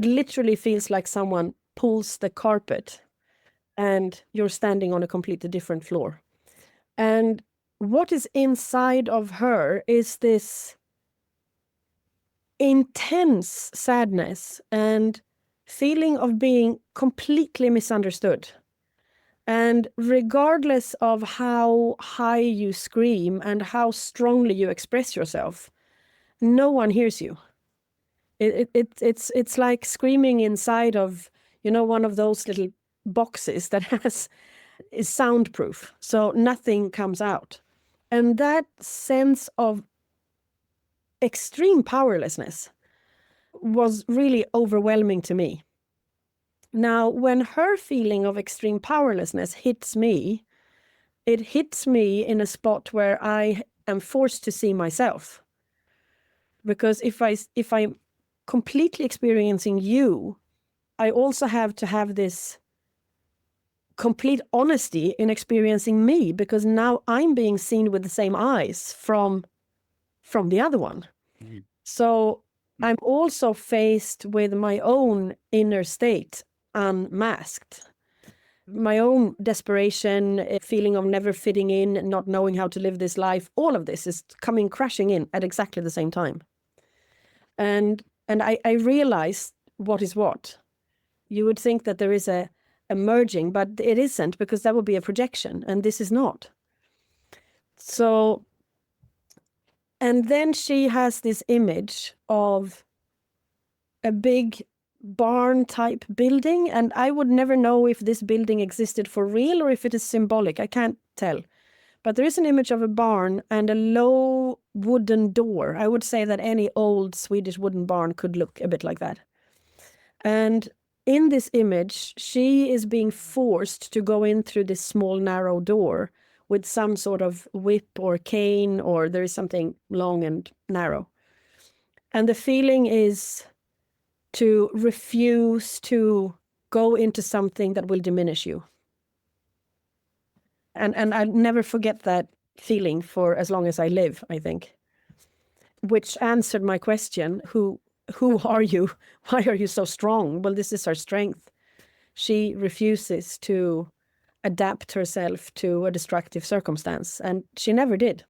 It literally feels like someone pulls the carpet and you're standing on a completely different floor. And what is inside of her is this intense sadness and feeling of being completely misunderstood. And regardless of how high you scream and how strongly you express yourself, no one hears you. It's like screaming inside of, one of those little boxes that is soundproof, so nothing comes out. And that sense of extreme powerlessness was really overwhelming to me. Now, when her feeling of extreme powerlessness hits me, it hits me in a spot where I am forced to see myself. Because if I'm completely experiencing you, I also have to have this complete honesty in experiencing me, because now I'm being seen with the same eyes from the other one. Mm-hmm. So I'm also faced with my own inner state unmasked. My own desperation, feeling of never fitting in, not knowing how to live this life, all of this is coming crashing in at exactly the same time. And I realized what is what. You would think that there is a merging, but it isn't, because that would be a projection, and this is not. So, and then she has this image of a big barn type building, and I would never know if this building existed for real or if it is symbolic. I can't tell. But there is an image of a barn and a low wooden door. I would say that any old Swedish wooden barn could look a bit like that. And in this image, she is being forced to go in through this small narrow door with some sort of whip or cane, or there is something long and narrow. And the feeling is to refuse to go into something that will diminish you. And I'll never forget that feeling for as long as I live, I think. Which answered my question, who are you? Why are you so strong? Well, this is her strength. She refuses to adapt herself to a destructive circumstance, and she never did.